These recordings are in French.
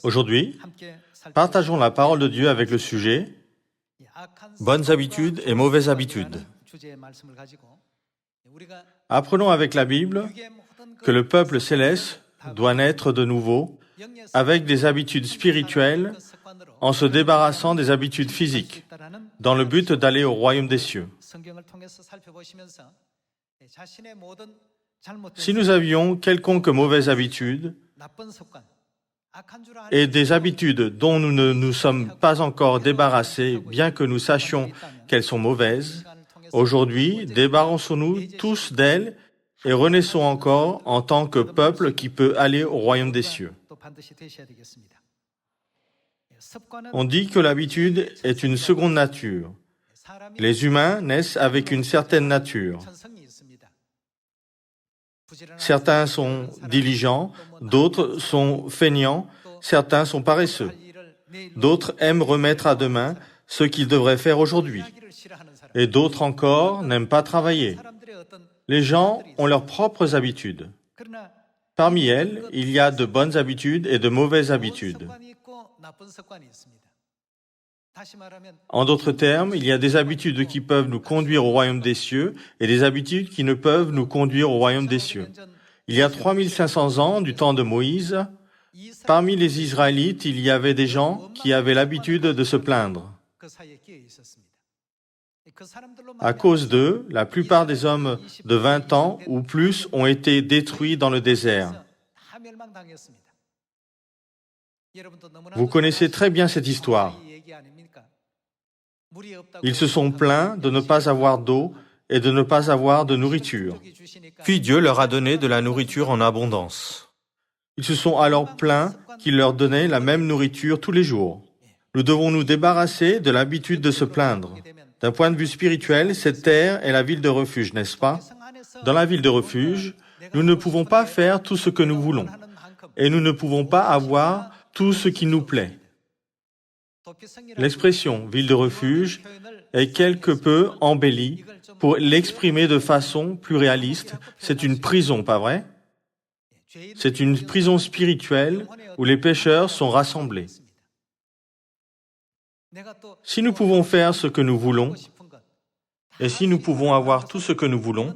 Aujourd'hui, partageons la parole de Dieu avec le sujet « Bonnes habitudes et mauvaises habitudes ». Apprenons avec la Bible que le peuple céleste doit naître de nouveau avec des habitudes spirituelles en se débarrassant des habitudes physiques, dans le but d'aller au royaume des cieux. Si nous avions quelconque mauvaise habitude et des habitudes dont nous ne nous sommes pas encore débarrassés, bien que nous sachions qu'elles sont mauvaises, aujourd'hui, débarrassons-nous tous d'elles et renaissons encore en tant que peuple qui peut aller au royaume des cieux. On dit que l'habitude est une seconde nature. Les humains naissent avec une certaine nature. Certains sont diligents, d'autres sont feignants, certains sont paresseux. D'autres aiment remettre à demain ce qu'ils devraient faire aujourd'hui. Et d'autres encore n'aiment pas travailler. Les gens ont leurs propres habitudes. Parmi elles, il y a de bonnes habitudes et de mauvaises habitudes. En d'autres termes, il y a des habitudes qui peuvent nous conduire au royaume des cieux et des habitudes qui ne peuvent nous conduire au royaume des cieux. Il y a 3500 ans, du temps de Moïse, parmi les Israélites, il y avait des gens qui avaient l'habitude de se plaindre. À cause d'eux, la plupart des hommes de 20 ans ou plus ont été détruits dans le désert. Vous connaissez très bien cette histoire. Ils se sont plaints de ne pas avoir d'eau et de ne pas avoir de nourriture. Puis Dieu leur a donné de la nourriture en abondance. Ils se sont alors plaints qu'il leur donnait la même nourriture tous les jours. Nous devons nous débarrasser de l'habitude de se plaindre. D'un point de vue spirituel, cette terre est la ville de refuge, n'est-ce pas? Dans la ville de refuge, nous ne pouvons pas faire tout ce que nous voulons. Et nous ne pouvons pas avoir tout ce qui nous plaît. L'expression « ville de refuge » est quelque peu embellie pour l'exprimer de façon plus réaliste. C'est une prison, pas vrai? C'est une prison spirituelle où les pécheurs sont rassemblés. Si nous pouvons faire ce que nous voulons, et si nous pouvons avoir tout ce que nous voulons,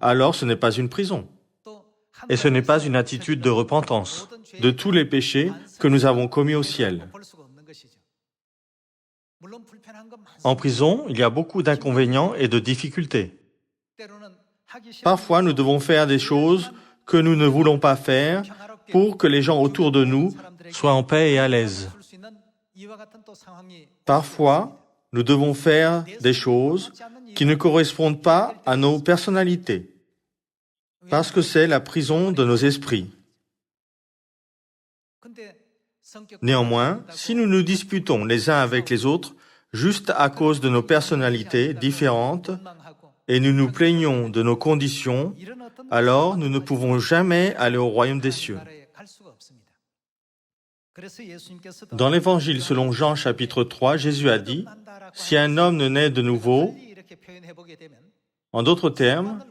alors ce n'est pas une prison. Et ce n'est pas une attitude de repentance de tous les péchés que nous avons commis au ciel. En prison, il y a beaucoup d'inconvénients et de difficultés. Parfois, nous devons faire des choses que nous ne voulons pas faire pour que les gens autour de nous soient en paix et à l'aise. Parfois, nous devons faire des choses qui ne correspondent pas à nos personnalités, parce que c'est la prison de nos esprits. Néanmoins, si nous nous disputons les uns avec les autres juste à cause de nos personnalités différentes et nous nous plaignons de nos conditions, alors nous ne pouvons jamais aller au royaume des cieux. Dans l'Évangile selon Jean chapitre 3, Jésus a dit « Si un homme ne naît de nouveau, en d'autres termes,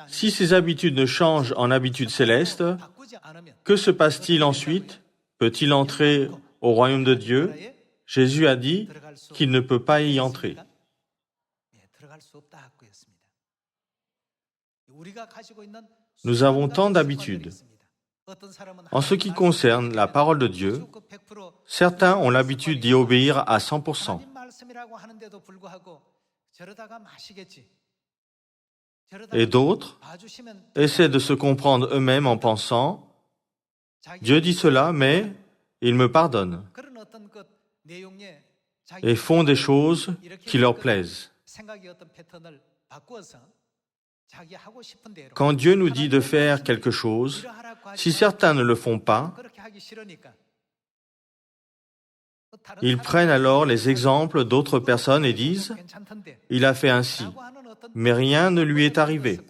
si ses habitudes ne changent en habitudes célestes, que se passe-t-il ensuite? Peut-il entrer au royaume de Dieu ?» Jésus a dit qu'il ne peut pas y entrer. Nous avons tant d'habitudes. En ce qui concerne la parole de Dieu, certains ont l'habitude d'y obéir à 100%. Et d'autres essaient de se comprendre eux-mêmes en pensant « Dieu dit cela, mais il me pardonne » et font des choses qui leur plaisent. Quand Dieu nous dit de faire quelque chose, si certains ne le font pas, ils prennent alors les exemples d'autres personnes et disent « Il a fait ainsi, mais rien ne lui est arrivé ».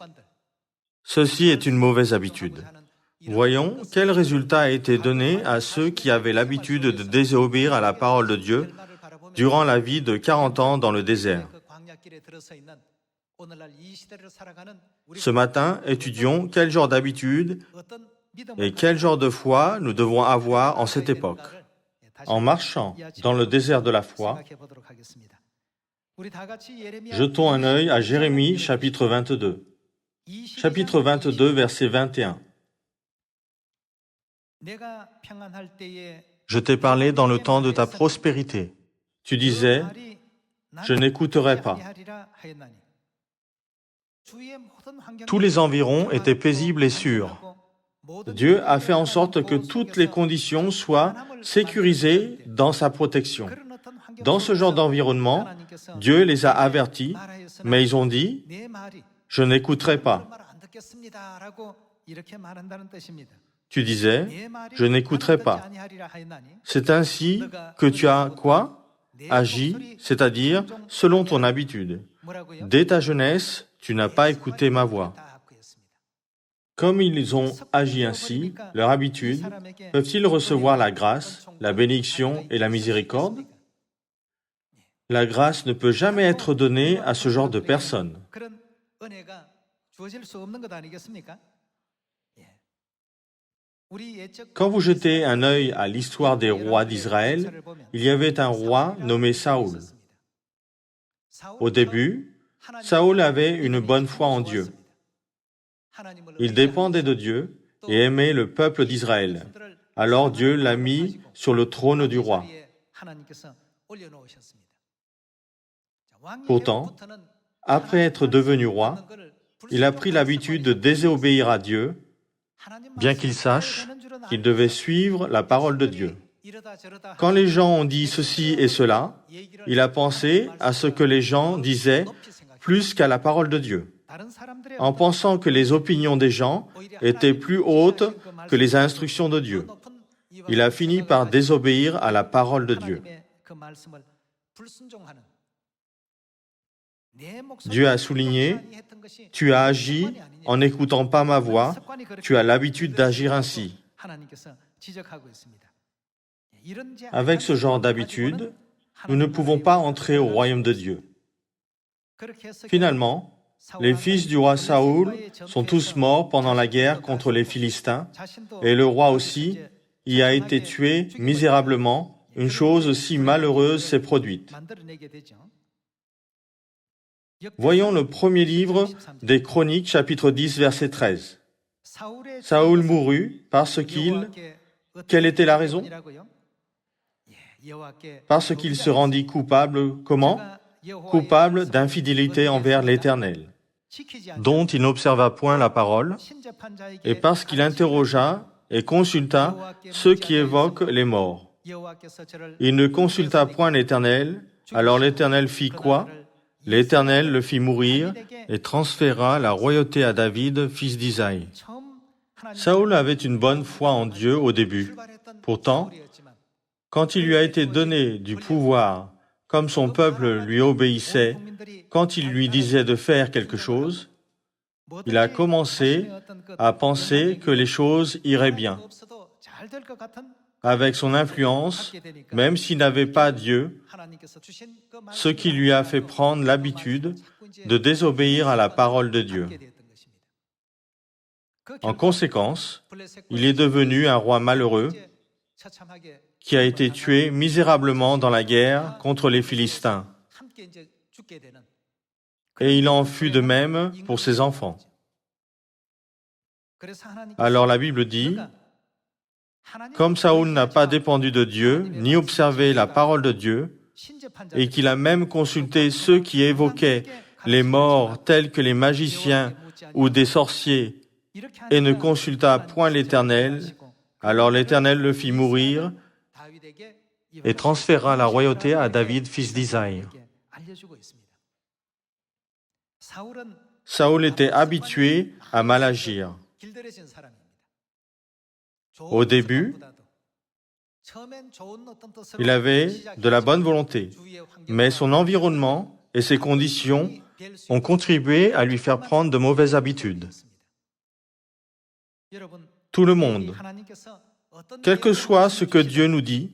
Ceci est une mauvaise habitude. Voyons quel résultat a été donné à ceux qui avaient l'habitude de désobéir à la parole de Dieu durant la vie de 40 ans dans le désert. Ce matin, étudions quel genre d'habitude Et quel genre de foi nous devons avoir en cette époque? En marchant dans le désert de la foi, jetons un œil à Jérémie chapitre 22. Chapitre 22, verset 21. Je t'ai parlé dans le temps de ta prospérité. Tu disais, je n'écouterai pas. Tous les environs étaient paisibles et sûrs. Dieu a fait en sorte que toutes les conditions soient sécurisées dans sa protection. Dans ce genre d'environnement, Dieu les a avertis, mais ils ont dit, je n'écouterai pas. Tu disais, je n'écouterai pas. C'est ainsi que tu as quoi? Agi, c'est-à-dire selon ton habitude. Dès ta jeunesse, tu n'as pas écouté ma voix. Comme ils ont agi ainsi, leur habitude, peuvent-ils recevoir la grâce, la bénédiction et la miséricorde? La grâce ne peut jamais être donnée à ce genre de personnes. Quand vous jetez un œil à l'histoire des rois d'Israël, il y avait un roi nommé Saoul. Au début, Saoul avait une bonne foi en Dieu. Il dépendait de Dieu et aimait le peuple d'Israël. Alors Dieu l'a mis sur le trône du roi. Pourtant, après être devenu roi, il a pris l'habitude de désobéir à Dieu, bien qu'il sache qu'il devait suivre la parole de Dieu. Quand les gens ont dit ceci et cela, il a pensé à ce que les gens disaient plus qu'à la parole de Dieu, en pensant que les opinions des gens étaient plus hautes que les instructions de Dieu. Il a fini par désobéir à la parole de Dieu. Dieu a souligné, « Tu as agi en n'écoutant pas ma voix, tu as l'habitude d'agir ainsi. » Avec ce genre d'habitude, nous ne pouvons pas entrer au royaume de Dieu. Finalement, les fils du roi Saoul sont tous morts pendant la guerre contre les Philistins, et le roi aussi y a été tué misérablement. Une chose si malheureuse s'est produite. Voyons le premier livre des Chroniques, chapitre 10, verset 13. Saoul mourut parce qu'il... Quelle était la raison? Parce qu'il se rendit coupable, comment? Coupable d'infidélité envers l'Éternel, Dont il n'observa point la parole, et parce qu'il interrogea et consulta ceux qui évoquent les morts. Il ne consulta point l'Éternel, alors l'Éternel fit quoi? L'Éternel le fit mourir et transféra la royauté à David, fils d'Isaïe. Saoul avait une bonne foi en Dieu au début. Pourtant, quand il lui a été donné du pouvoir, comme son peuple lui obéissait, quand il lui disait de faire quelque chose, il a commencé à penser que les choses iraient bien. Avec son influence, même s'il n'avait pas Dieu, ce qui lui a fait prendre l'habitude de désobéir à la parole de Dieu. En conséquence, il est devenu un roi malheureux qui a été tué misérablement dans la guerre contre les Philistins. Et il en fut de même pour ses enfants. Alors la Bible dit, comme Saoul n'a pas dépendu de Dieu, ni observé la parole de Dieu, et qu'il a même consulté ceux qui évoquaient les morts tels que les magiciens ou des sorciers, et ne consulta point l'Éternel, alors l'Éternel le fit mourir et transféra la royauté à David, fils d'Isaïe. Saoul était habitué à mal agir. Au début, il avait de la bonne volonté, mais son environnement et ses conditions ont contribué à lui faire prendre de mauvaises habitudes. Tout le monde, quel que soit ce que Dieu nous dit,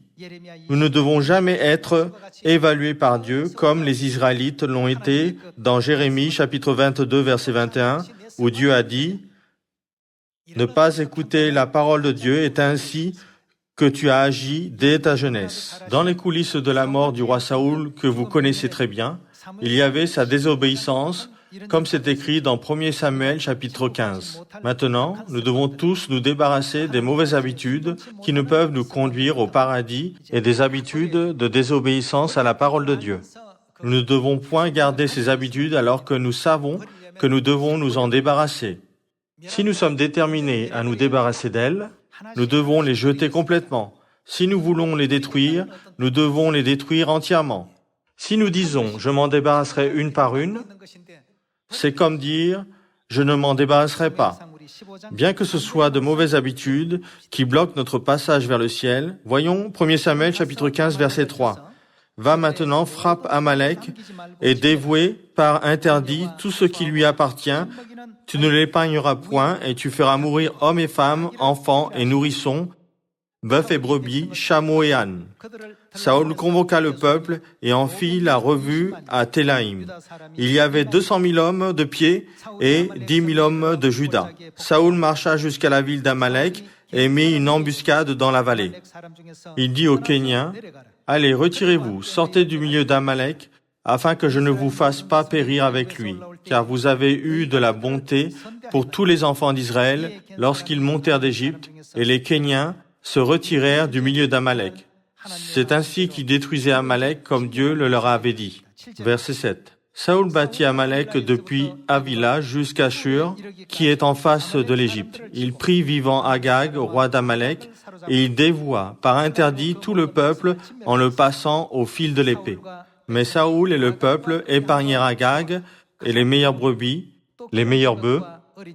nous ne devons jamais être évalués par Dieu comme les Israélites l'ont été dans Jérémie chapitre 22, verset 21, où Dieu a dit Ne pas écouter la parole de Dieu est ainsi que tu as agi dès ta jeunesse. Dans les coulisses de la mort du roi Saoul, que vous connaissez très bien, il y avait sa désobéissance, comme c'est écrit dans 1 Samuel chapitre 15. Maintenant, nous devons tous nous débarrasser des mauvaises habitudes qui ne peuvent nous conduire au paradis et des habitudes de désobéissance à la parole de Dieu. Nous ne devons point garder ces habitudes alors que nous savons que nous devons nous en débarrasser. Si nous sommes déterminés à nous débarrasser d'elles, nous devons les jeter complètement. Si nous voulons les détruire, nous devons les détruire entièrement. Si nous disons « je m'en débarrasserai une par une », c'est comme dire « je ne m'en débarrasserai pas ». Bien que ce soit de mauvaises habitudes qui bloquent notre passage vers le ciel, voyons 1 Samuel chapitre 15 verset 3. « Va maintenant, frappe Amalek et dévouer par interdit tout ce qui lui appartient. Tu ne l'épargneras point et tu feras mourir hommes et femmes, enfants et nourrissons, bœufs et brebis, chameaux et ânes. » Saoul convoqua le peuple et en fit la revue à Télaïm. Il y avait 200 000 hommes de pied et 10 000 hommes de Juda. Saoul marcha jusqu'à la ville d'Amalek et mit une embuscade dans la vallée. Il dit aux Kéniens, « Allez, retirez-vous, sortez du milieu d'Amalek, afin que je ne vous fasse pas périr avec lui, car vous avez eu de la bonté pour tous les enfants d'Israël lorsqu'ils montèrent d'Égypte, et les Kéniens se retirèrent du milieu d'Amalek. C'est ainsi qu'ils détruisaient Amalek comme Dieu le leur avait dit. » Verset 7. Saoul battit Amalek depuis Havila jusqu'à Shur, qui est en face de l'Égypte. Il prit vivant Agag, roi d'Amalek, et il dévoua par interdit tout le peuple en le passant au fil de l'épée. Mais Saoul et le peuple épargnèrent Agag et les meilleures brebis, les meilleurs bœufs,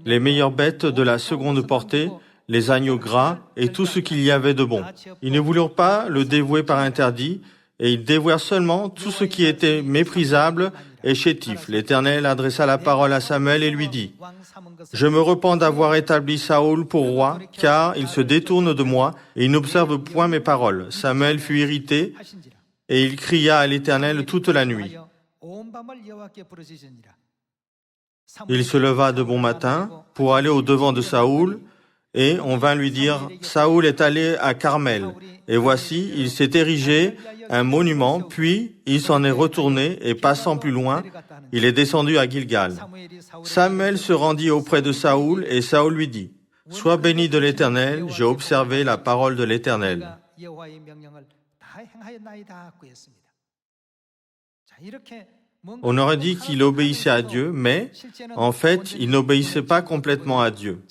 les meilleures bêtes de la seconde portée, les agneaux gras et tout ce qu'il y avait de bon. Ils ne voulurent pas le dévouer par interdit, et ils dévouèrent seulement tout ce qui était méprisable et chétif. L'Éternel adressa la parole à Samuel et lui dit, « Je me repens d'avoir établi Saoul pour roi, car il se détourne de moi et il n'observe point mes paroles. » Samuel fut irrité et il cria à l'Éternel toute la nuit. Il se leva de bon matin pour aller au-devant de Saoul, et on vint lui dire, « Saoul est allé à Carmel, et voici, il s'est érigé un monument, puis il s'en est retourné, et passant plus loin, il est descendu à Gilgal. » Samuel se rendit auprès de Saoul, et Saoul lui dit, « Sois béni de l'Éternel, j'ai observé la parole de l'Éternel. » On aurait dit qu'il obéissait à Dieu, mais en fait, il n'obéissait pas complètement à Dieu.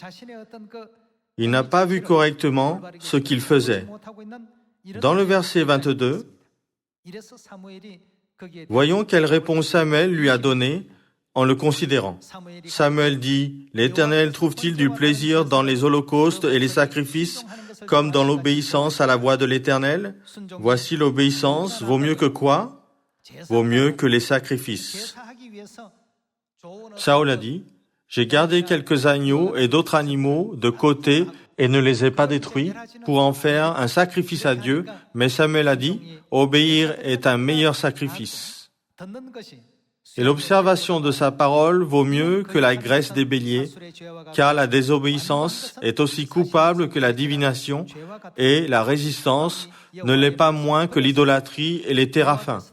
Il n'a pas vu correctement ce qu'il faisait. Dans le verset 22, voyons quelle réponse Samuel lui a donnée en le considérant. Samuel dit, « L'Éternel trouve-t-il du plaisir dans les holocaustes et les sacrifices comme dans l'obéissance à la voix de l'Éternel? Voici l'obéissance vaut mieux que quoi? Vaut mieux que les sacrifices. » Saoul a dit, « J'ai gardé quelques agneaux et d'autres animaux de côté et ne les ai pas détruits pour en faire un sacrifice à Dieu. » Mais Samuel a dit, « Obéir est un meilleur sacrifice. » Et l'observation de sa parole vaut mieux que la graisse des béliers, car la désobéissance est aussi coupable que la divination, et la résistance ne l'est pas moins que l'idolâtrie et les téraphins.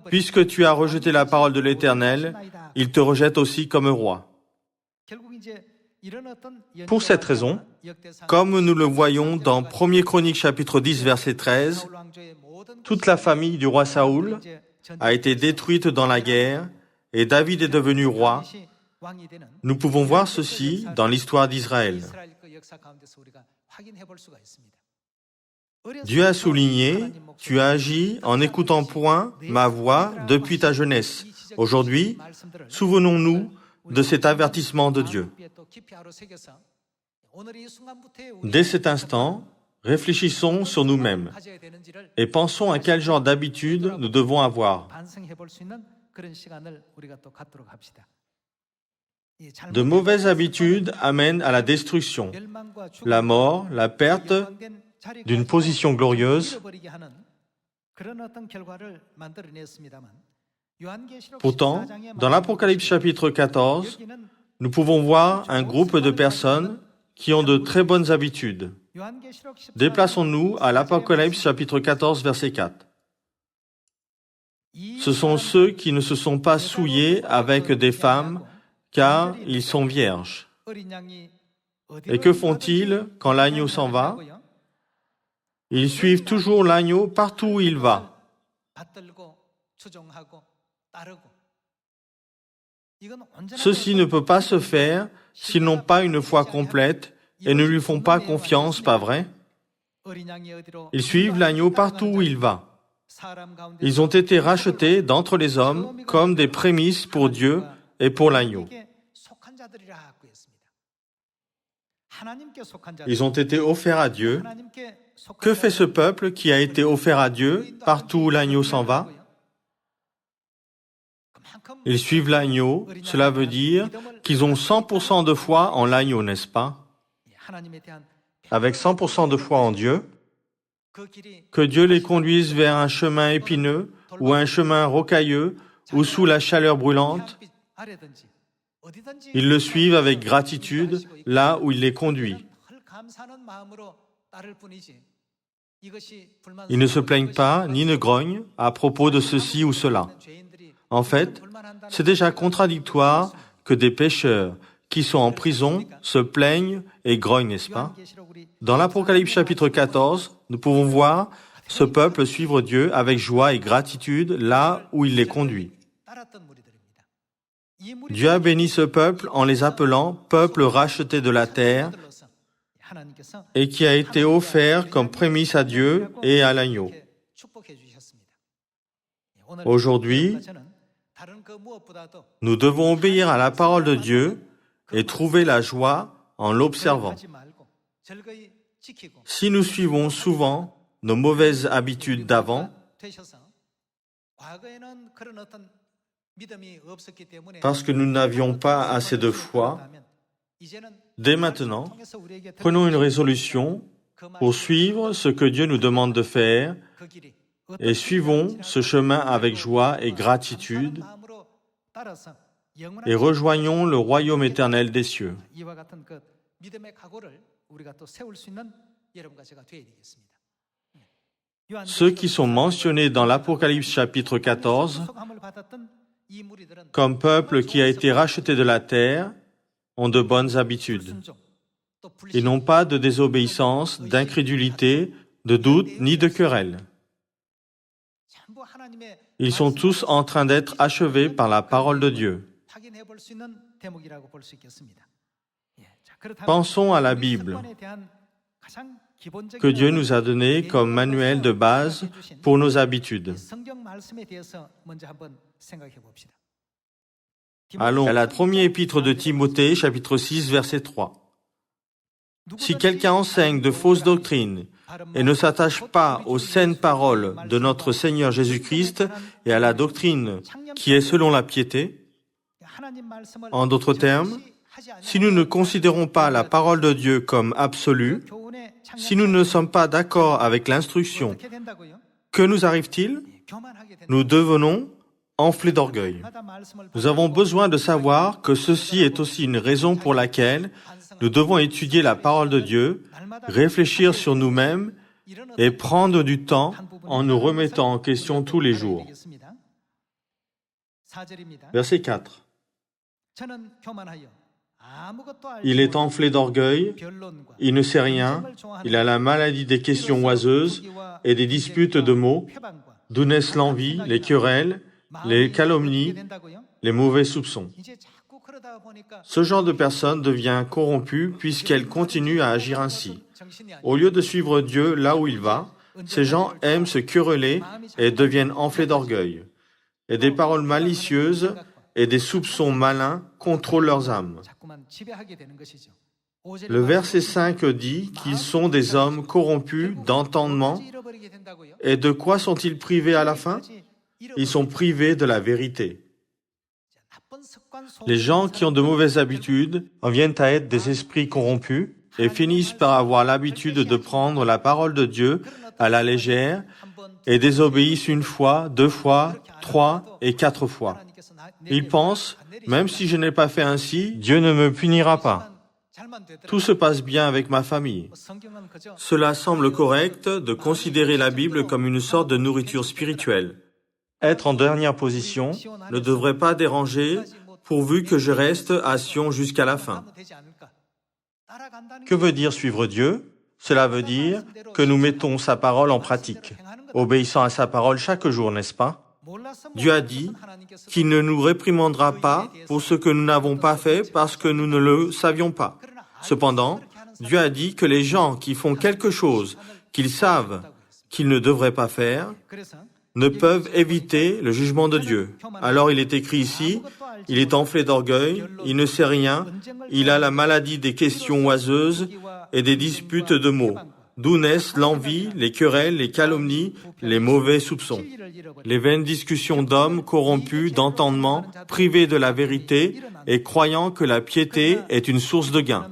Puisque tu as rejeté la parole de l'Éternel, il te rejette aussi comme roi. Pour cette raison, comme nous le voyons dans 1 Chroniques chapitre 10 verset 13, toute la famille du roi Saoul a été détruite dans la guerre et David est devenu roi. Nous pouvons voir ceci dans l'histoire d'Israël. Dieu a souligné, « Tu as agi en n'écoutant point ma voix depuis ta jeunesse. » Aujourd'hui, souvenons-nous de cet avertissement de Dieu. Dès cet instant, réfléchissons sur nous-mêmes et pensons à quel genre d'habitude nous devons avoir. De mauvaises habitudes amènent à la destruction, la mort, la perte d'une position glorieuse. Pourtant, dans l'Apocalypse chapitre 14, nous pouvons voir un groupe de personnes qui ont de très bonnes habitudes. Déplaçons-nous à l'Apocalypse chapitre 14, verset 4. Ce sont ceux qui ne se sont pas souillés avec des femmes, car ils sont vierges. Et que font-ils quand l'agneau s'en va? Ils suivent toujours l'agneau partout où il va. Ceci ne peut pas se faire s'ils n'ont pas une foi complète et ne lui font pas confiance, pas vrai? Ils suivent l'agneau partout où il va. Ils ont été rachetés d'entre les hommes comme des prémices pour Dieu et pour l'agneau. Ils ont été offerts à Dieu. Que fait ce peuple qui a été offert à Dieu partout où l'agneau s'en va? Ils suivent l'agneau, cela veut dire qu'ils ont 100% de foi en l'agneau, n'est-ce pas? Avec 100% de foi en Dieu, que Dieu les conduise vers un chemin épineux ou un chemin rocailleux ou sous la chaleur brûlante, ils le suivent avec gratitude là où il les conduit. Ils ne se plaignent pas ni ne grognent à propos de ceci ou cela. En fait, c'est déjà contradictoire que des pécheurs qui sont en prison se plaignent et grognent, n'est-ce pas? Dans l'Apocalypse chapitre 14, nous pouvons voir ce peuple suivre Dieu avec joie et gratitude là où il les conduit. Dieu a béni ce peuple en les appelant peuple racheté de la terre et qui a été offert comme prémisse à Dieu et à l'agneau. Aujourd'hui, nous devons obéir à la parole de Dieu et trouver la joie en l'observant. Si nous suivons souvent nos mauvaises habitudes d'avant, parce que nous n'avions pas assez de foi, dès maintenant, prenons une résolution pour suivre ce que Dieu nous demande de faire et suivons ce chemin avec joie et gratitude et rejoignons le royaume éternel des cieux. Ceux qui sont mentionnés dans l'Apocalypse chapitre 14 comme peuple qui a été racheté de la terre ont de bonnes habitudes. Ils n'ont pas de désobéissance, d'incrédulité, de doute ni de querelle. Ils sont tous en train d'être achevés par la parole de Dieu. Pensons à la Bible, que Dieu nous a donné comme manuel de base pour nos habitudes. Allons à la première épître de Timothée, chapitre 6, verset 3. Si quelqu'un enseigne de fausses doctrines et ne s'attache pas aux saines paroles de notre Seigneur Jésus-Christ et à la doctrine qui est selon la piété, en d'autres termes, si nous ne considérons pas la parole de Dieu comme absolue, si nous ne sommes pas d'accord avec l'instruction, que nous arrive-t-il? Nous devenons enflés d'orgueil. Nous avons besoin de savoir que ceci est aussi une raison pour laquelle nous devons étudier la parole de Dieu, réfléchir sur nous-mêmes et prendre du temps en nous remettant en question tous les jours. Verset 4. Il est enflé d'orgueil, il ne sait rien, il a la maladie des questions oiseuses et des disputes de mots, d'où naissent l'envie, les querelles, les calomnies, les mauvais soupçons. Ce genre de personne devient corrompue puisqu'elle continue à agir ainsi. Au lieu de suivre Dieu là où il va, ces gens aiment se quereller et deviennent enflés d'orgueil. Et des paroles malicieuses et des soupçons malins contrôlent leurs âmes. Le verset 5 dit qu'ils sont des hommes corrompus d'entendement. Et de quoi sont-ils privés à la fin? Ils sont privés de la vérité. Les gens qui ont de mauvaises habitudes en viennent à être des esprits corrompus et finissent par avoir l'habitude de prendre la parole de Dieu à la légère et désobéissent une fois, 2 fois, 3 et 4 fois. Ils pensent, même si je n'ai pas fait ainsi, Dieu ne me punira pas. Tout se passe bien avec ma famille. Cela semble correct de considérer la Bible comme une sorte de nourriture spirituelle. Être en dernière position ne devrait pas déranger pourvu que je reste à Sion jusqu'à la fin. Que veut dire suivre Dieu? Cela veut dire que nous mettons sa parole en pratique, obéissant à sa parole chaque jour, n'est-ce pas? Dieu a dit qu'il ne nous réprimandera pas pour ce que nous n'avons pas fait parce que nous ne le savions pas. Cependant, Dieu a dit que les gens qui font quelque chose qu'ils savent qu'ils ne devraient pas faire ne peuvent éviter le jugement de Dieu. Alors il est écrit ici, il est enflé d'orgueil, il ne sait rien, il a la maladie des questions oiseuses et des disputes de mots, d'où naissent l'envie, les querelles, les calomnies, les mauvais soupçons. Les vaines discussions d'hommes corrompus d'entendement, privés de la vérité et croyant que la piété est une source de gain.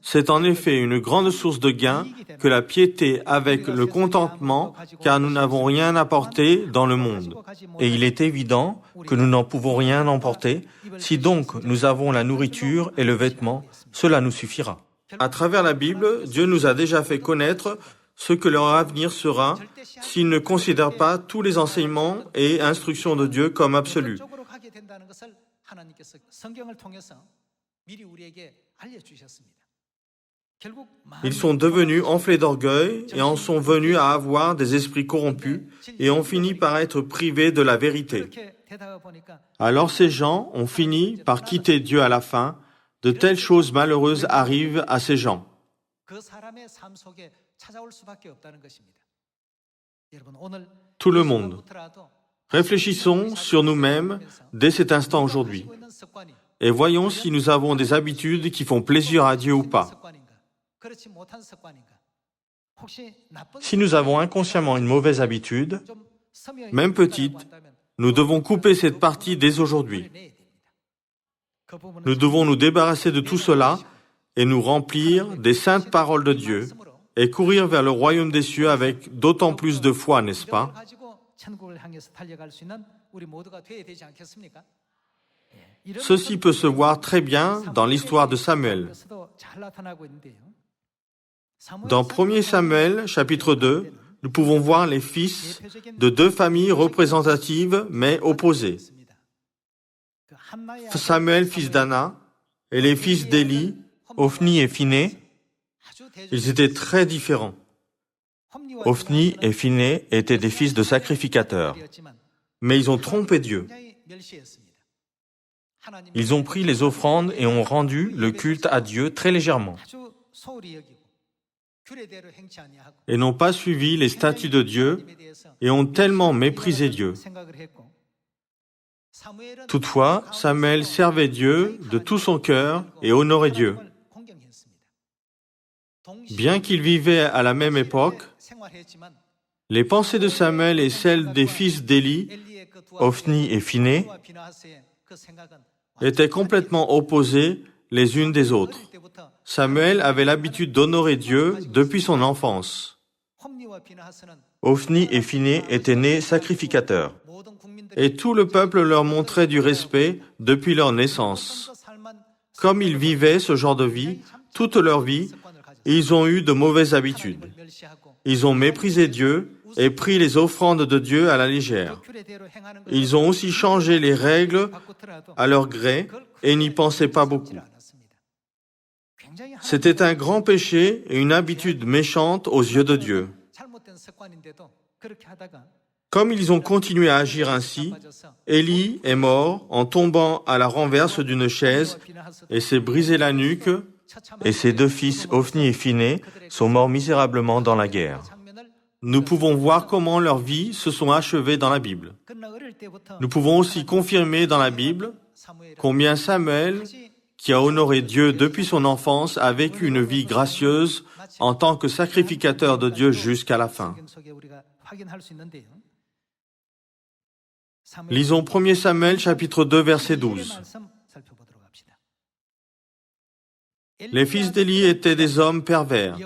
C'est en effet une grande source de gain que la piété avec le contentement, car nous n'avons rien apporté dans le monde. Et il est évident que nous n'en pouvons rien emporter. Si donc nous avons la nourriture et le vêtement, cela nous suffira. À travers la Bible, Dieu nous a déjà fait connaître ce que leur avenir sera s'ils ne considèrent pas tous les enseignements et instructions de Dieu comme absolus. Ils sont devenus enflés d'orgueil et en sont venus à avoir des esprits corrompus et ont fini par être privés de la vérité. Alors ces gens ont fini par quitter Dieu à la fin. De telles choses malheureuses arrivent à ces gens. Tout le monde. Réfléchissons sur nous-mêmes dès cet instant aujourd'hui et voyons si nous avons des habitudes qui font plaisir à Dieu ou pas. Si nous avons inconsciemment une mauvaise habitude, même petite, nous devons couper cette partie dès aujourd'hui. Nous devons nous débarrasser de tout cela et nous remplir des saintes paroles de Dieu et courir vers le royaume des cieux avec d'autant plus de foi, n'est-ce pas? Ceci peut se voir très bien dans l'histoire de Samuel. Dans 1 Samuel, chapitre 2, nous pouvons voir les fils de deux familles représentatives mais opposées. Samuel, fils d'Anna, et les fils d'Éli, Ophni et Phiné, ils étaient très différents. Ophni et Phiné étaient des fils de sacrificateurs, mais ils ont trompé Dieu. Ils ont pris les offrandes et ont rendu le culte à Dieu très légèrement, et n'ont pas suivi les statuts de Dieu et ont tellement méprisé Dieu. Toutefois, Samuel servait Dieu de tout son cœur et honorait Dieu. Bien qu'ils vivaient à la même époque, les pensées de Samuel et celles des fils d'Éli, Ophni et Phiné, étaient complètement opposées les unes des autres. Samuel avait l'habitude d'honorer Dieu depuis son enfance. Ophni et Phiné étaient nés sacrificateurs. Et tout le peuple leur montrait du respect depuis leur naissance. Comme ils vivaient ce genre de vie, toute leur vie, ils ont eu de mauvaises habitudes. Ils ont méprisé Dieu et pris les offrandes de Dieu à la légère. Ils ont aussi changé les règles à leur gré et n'y pensaient pas beaucoup. C'était un grand péché et une habitude méchante aux yeux de Dieu. Comme ils ont continué à agir ainsi, Éli est mort en tombant à la renverse d'une chaise et s'est brisé la nuque, et ses deux fils, Ophni et Phiné, sont morts misérablement dans la guerre. Nous pouvons voir comment leurs vies se sont achevées dans la Bible. Nous pouvons aussi confirmer dans la Bible combien Samuel, qui a honoré Dieu depuis son enfance, a vécu une vie gracieuse en tant que sacrificateur de Dieu jusqu'à la fin. Lisons 1 Samuel, chapitre 2, verset 12. Les fils d'Éli étaient des hommes pervers.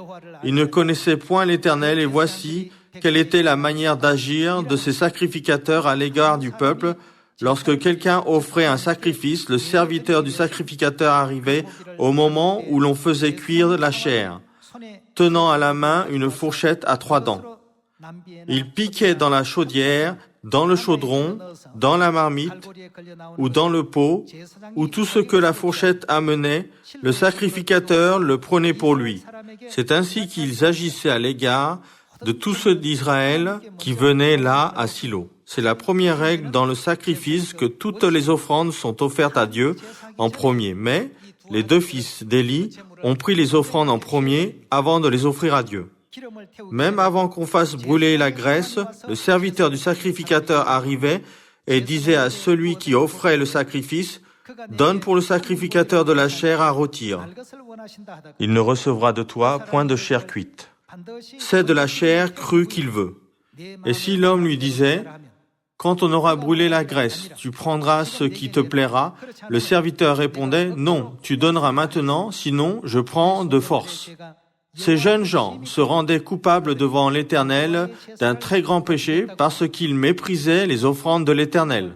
Ils ne connaissaient point l'Éternel et voici quelle était la manière d'agir de ces sacrificateurs à l'égard du peuple Lorsque quelqu'un offrait un sacrifice, le serviteur du sacrificateur arrivait au moment où l'on faisait cuire la chair, tenant à la main une fourchette à 3 dents. Il piquait dans la chaudière, dans le chaudron, dans la marmite ou dans le pot, ou tout ce que la fourchette amenait, le sacrificateur le prenait pour lui. C'est ainsi qu'ils agissaient à l'égard de tous ceux d'Israël qui venaient là à Silo. C'est la première règle dans le sacrifice que toutes les offrandes sont offertes à Dieu en premier. Mais les 2 fils d'Élie ont pris les offrandes en premier avant de les offrir à Dieu. Même avant qu'on fasse brûler la graisse, le serviteur du sacrificateur arrivait et disait à celui qui offrait le sacrifice, « Donne pour le sacrificateur de la chair à rôtir. Il ne recevra de toi point de chair cuite. C'est de la chair crue qu'il veut. » Et si l'homme lui disait, « Quand on aura brûlé la graisse, tu prendras ce qui te plaira », le serviteur répondait, « Non, tu donneras maintenant, sinon je prends de force. » Ces jeunes gens se rendaient coupables devant l'Éternel d'un très grand péché parce qu'ils méprisaient les offrandes de l'Éternel.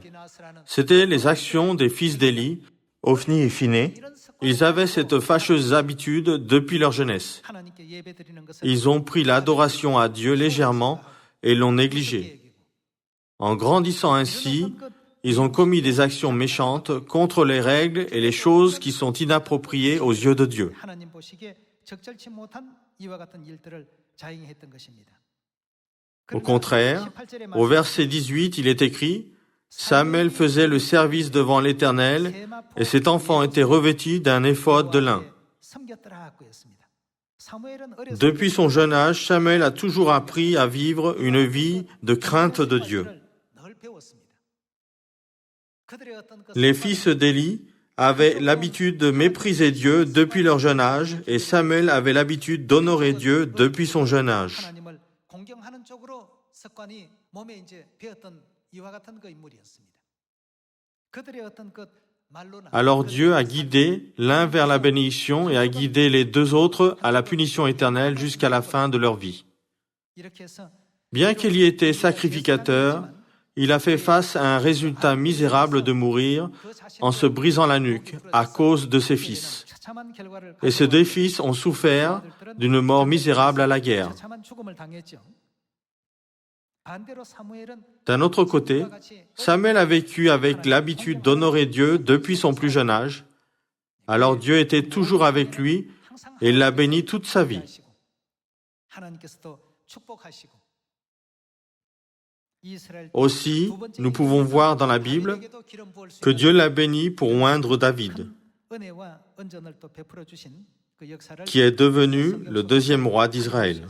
C'étaient les actions des fils d'Élie, Ophni et Phiné. Ils avaient cette fâcheuse habitude depuis leur jeunesse. Ils ont pris l'adoration à Dieu légèrement et l'ont négligée. En grandissant ainsi, ils ont commis des actions méchantes contre les règles et les choses qui sont inappropriées aux yeux de Dieu. Au contraire, au verset 18, il est écrit « Samuel faisait le service devant l'Éternel et cet enfant était revêtu d'un éphod de lin. » Depuis son jeune âge, Samuel a toujours appris à vivre une vie de crainte de Dieu. Les fils d'Élie avaient l'habitude de mépriser Dieu depuis leur jeune âge et Samuel avait l'habitude d'honorer Dieu depuis son jeune âge. Alors Dieu a guidé l'un vers la bénédiction et a guidé les 2 autres à la punition éternelle jusqu'à la fin de leur vie. Bien qu'il y ait été sacrificateur, il a fait face à un résultat misérable de mourir en se brisant la nuque à cause de ses fils. Et ces 2 fils ont souffert d'une mort misérable à la guerre. D'un autre côté, Samuel a vécu avec l'habitude d'honorer Dieu depuis son plus jeune âge. Alors Dieu était toujours avec lui et l'a béni toute sa vie. Aussi, nous pouvons voir dans la Bible que Dieu l'a béni pour oindre David, qui est devenu le 2e roi d'Israël.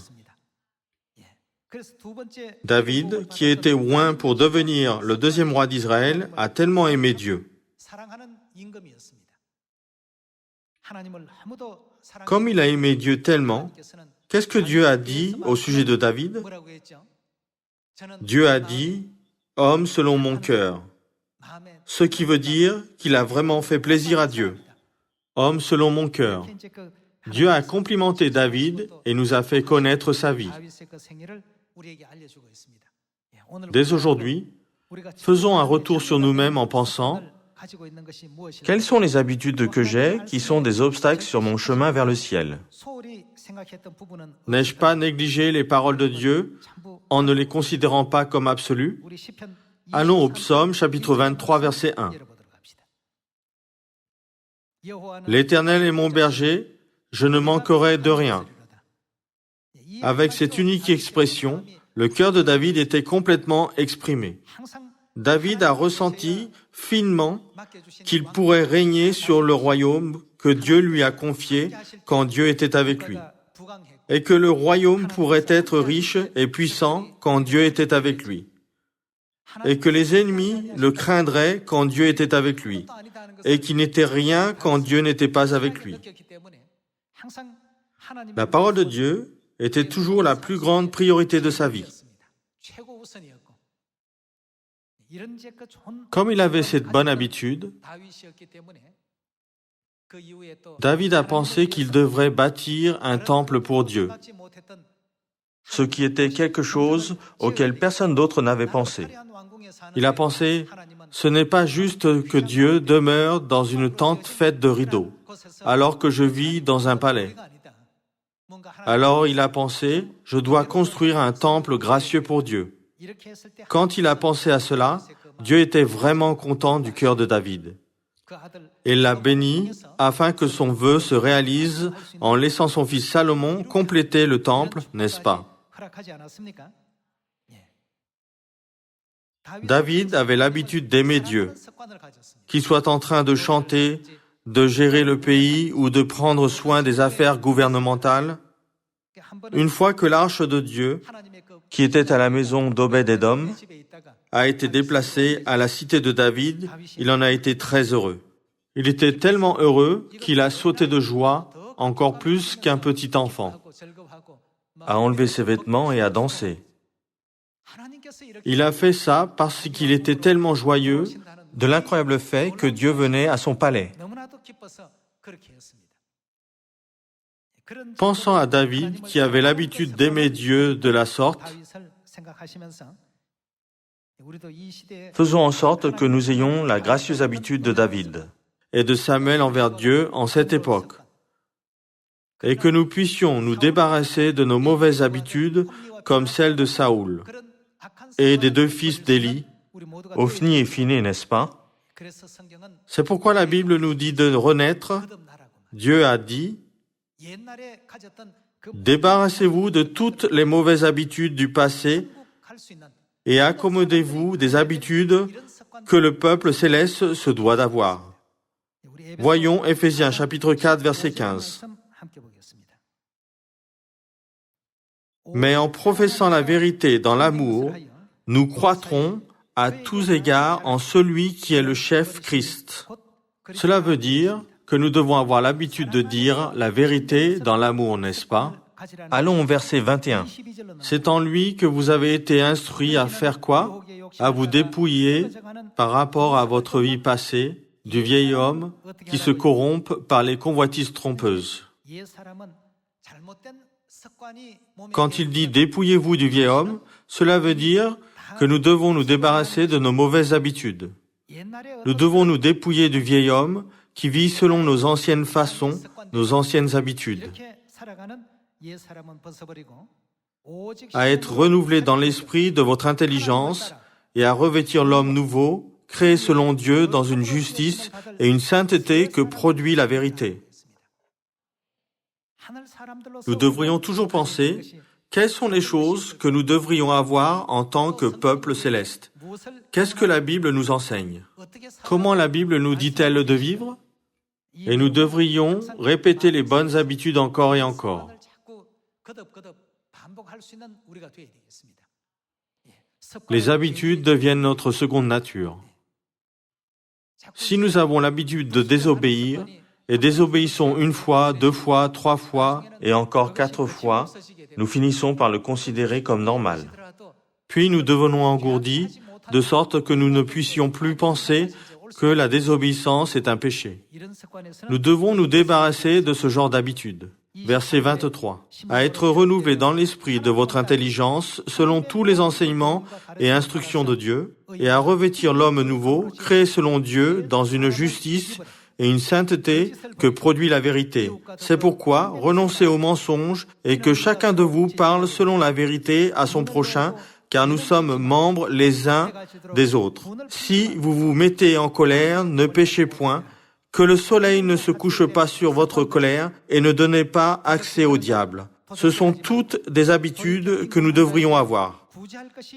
David, qui était oint pour devenir le 2e roi d'Israël, a tellement aimé Dieu. Comme il a aimé Dieu tellement, qu'est-ce que Dieu a dit au sujet de David ? Dieu a dit « homme selon mon cœur », ce qui veut dire qu'il a vraiment fait plaisir à Dieu. Homme selon mon cœur. Dieu a complimenté David et nous a fait connaître sa vie. Dès aujourd'hui, faisons un retour sur nous-mêmes en pensant « Quelles sont les habitudes que j'ai qui sont des obstacles sur mon chemin vers le ciel ? N'ai-je pas négligé les paroles de Dieu en ne les considérant pas comme absolues ? Allons au psaume, chapitre 23, verset 1. « L'Éternel est mon berger, je ne manquerai de rien. » Avec cette unique expression, le cœur de David était complètement exprimé. David a ressenti finement qu'il pourrait régner sur le royaume que Dieu lui a confié quand Dieu était avec lui, et que le royaume pourrait être riche et puissant quand Dieu était avec lui, et que les ennemis le craindraient quand Dieu était avec lui, et qu'il n'était rien quand Dieu n'était pas avec lui. La parole de Dieu était toujours la plus grande priorité de sa vie. Comme il avait cette bonne habitude, David a pensé qu'il devrait bâtir un temple pour Dieu, ce qui était quelque chose auquel personne d'autre n'avait pensé. Il a pensé, Ce n'est pas juste que Dieu demeure dans une tente faite de rideaux, alors que je vis dans un palais. Alors il a pensé, je dois construire un temple gracieux pour Dieu. Quand il a pensé à cela, Dieu était vraiment content du cœur de David. Et l'a béni afin que son vœu se réalise en laissant son fils Salomon compléter le temple, n'est-ce pas? David avait l'habitude d'aimer Dieu. Qu'il soit en train de chanter, de gérer le pays ou de prendre soin des affaires gouvernementales, une fois que l'arche de Dieu, qui était à la maison d'Obed-Édom, a été déplacée à la cité de David, il en a été très heureux. Il était tellement heureux qu'il a sauté de joie, encore plus qu'un petit enfant. a enlevé ses vêtements et a dansé. Il a fait ça parce qu'il était tellement joyeux De l'incroyable fait que Dieu venait à son palais. Pensant à David qui avait l'habitude d'aimer Dieu de la sorte, Faisons en sorte que nous ayons la gracieuse habitude de David. et de Samuel envers Dieu en cette époque, et que nous puissions nous débarrasser de nos mauvaises habitudes comme celles de Saoul et des deux fils d'Élie, Ophni et Phiné, n'est-ce pas? C'est pourquoi la Bible nous dit de renaître. Dieu a dit, débarrassez-vous de toutes les mauvaises habitudes du passé et accommodez-vous des habitudes que le peuple céleste se doit d'avoir. Voyons Éphésiens chapitre 4, verset 15. Mais en professant la vérité dans l'amour, nous croîtrons à tous égards en celui qui est le chef Christ. Cela veut dire que nous devons avoir l'habitude de dire la vérité dans l'amour, n'est-ce pas? Allons au verset 21. C'est en lui que vous avez été instruits à faire quoi? À vous dépouiller par rapport à votre vie passée du vieil homme qui se corrompt par les convoitises trompeuses. Quand il dit « dépouillez-vous du vieil homme », cela veut dire que nous devons nous débarrasser de nos mauvaises habitudes. Nous devons nous dépouiller du vieil homme qui vit selon nos anciennes façons, nos anciennes habitudes. À être renouvelé dans l'esprit de votre intelligence et à revêtir l'homme nouveau, créé selon Dieu dans une justice et une sainteté que produit la vérité. Nous devrions toujours penser, quelles sont les choses que nous devrions avoir en tant que peuple céleste? Qu'est-ce que la Bible nous enseigne? Comment la Bible nous dit-elle de vivre? Et nous devrions répéter les bonnes habitudes encore et encore. Les habitudes deviennent notre seconde nature. Si nous avons l'habitude de désobéir, et désobéissons une fois, 2 fois, 3 fois, Et encore 4 fois, nous finissons par le considérer comme normal. puis nous devenons engourdis, de sorte que nous ne puissions plus penser que la désobéissance est un péché. Nous devons nous débarrasser de ce genre d'habitude. Verset 23. À être renouvelé dans l'esprit de votre intelligence, selon tous les enseignements et instructions de Dieu, et à revêtir l'homme nouveau, créé selon Dieu, dans une justice et une sainteté que produit la vérité. C'est pourquoi renoncez aux mensonges et que chacun de vous parle selon la vérité à son prochain, car nous sommes membres les uns des autres. Si vous vous mettez en colère, ne péchez point, que le soleil ne se couche pas sur votre colère et ne donnez pas accès au diable. Ce sont toutes des habitudes que nous devrions avoir.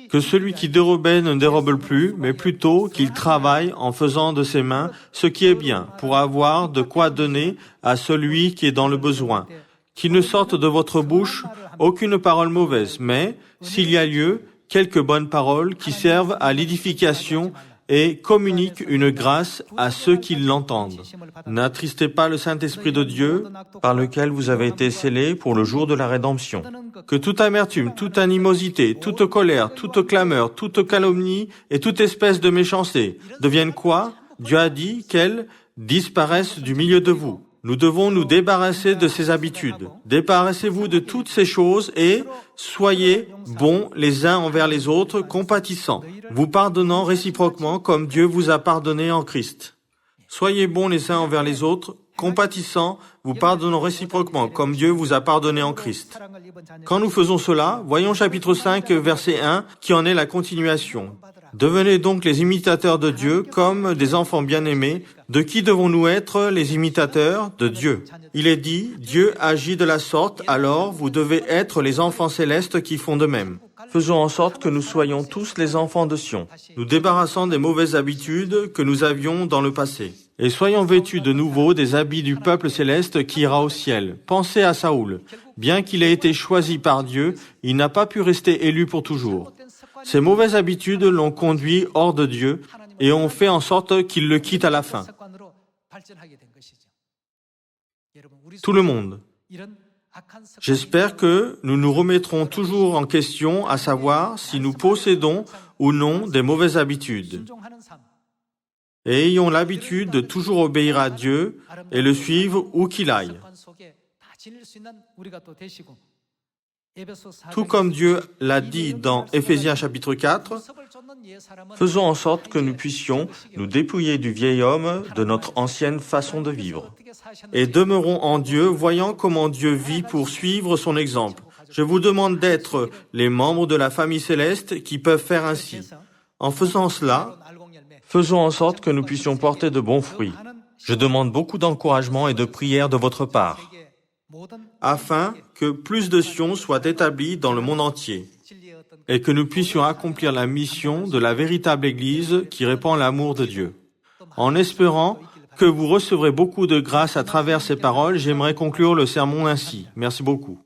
Que celui qui dérobait ne dérobe plus, mais plutôt qu'il travaille en faisant de ses mains ce qui est bien, pour avoir de quoi donner à celui qui est dans le besoin. Qu'il ne sorte de votre bouche aucune parole mauvaise, mais, s'il y a lieu, quelques bonnes paroles qui servent à l'édification et communiquent une grâce à ceux qui l'entendent. N'attristez pas le Saint-Esprit de Dieu, par lequel vous avez été scellés pour le jour de la rédemption. que toute amertume, toute animosité, toute colère, toute clameur, toute calomnie et toute espèce de méchanceté deviennent quoi? Dieu a dit qu'elles disparaissent du milieu de vous. Nous devons nous débarrasser de ces habitudes. Débarrassez-vous de toutes ces choses et soyez bons les uns envers les autres, compatissants, vous pardonnant réciproquement comme Dieu vous a pardonné en Christ. Soyez bons les uns envers les autres, compatissants, vous pardonnant réciproquement comme Dieu vous a pardonné en Christ. Quand nous faisons cela, voyons chapitre 5, verset 1, qui en est la continuation. Devenez donc les imitateurs de Dieu comme des enfants bien-aimés. De qui devons-nous être les imitateurs? De Dieu. Il est dit, Dieu agit de la sorte, alors vous devez être les enfants célestes qui font de même. Faisons en sorte que nous soyons tous les enfants de Sion. Nous débarrassons des mauvaises habitudes que nous avions dans le passé. Et soyons vêtus de nouveau des habits du peuple céleste qui ira au ciel. Pensez à Saoul. Bien qu'il ait été choisi par Dieu, il n'a pas pu rester élu pour toujours. Ces mauvaises habitudes l'ont conduit hors de Dieu et ont fait en sorte qu'il le quitte à la fin. Tout le monde. J'espère que nous nous remettrons toujours en question à savoir si nous possédons ou non des mauvaises habitudes. Et ayons l'habitude de toujours obéir à Dieu et le suivre où qu'il aille. Tout comme Dieu l'a dit dans Éphésiens chapitre 4, faisons en sorte que nous puissions nous dépouiller du vieil homme de notre ancienne façon de vivre. Et demeurons en Dieu, voyant comment Dieu vit pour suivre son exemple. Je vous demande d'être les membres de la famille céleste qui peuvent faire ainsi. En faisant cela, faisons en sorte que nous puissions porter de bons fruits. Je demande beaucoup d'encouragement et de prière de votre part, afin que plus de Sion soient établis dans le monde entier et que nous puissions accomplir la mission de la véritable Église qui répand l'amour de Dieu. En espérant que vous recevrez beaucoup de grâce à travers ces paroles, j'aimerais conclure le sermon ainsi. Merci beaucoup.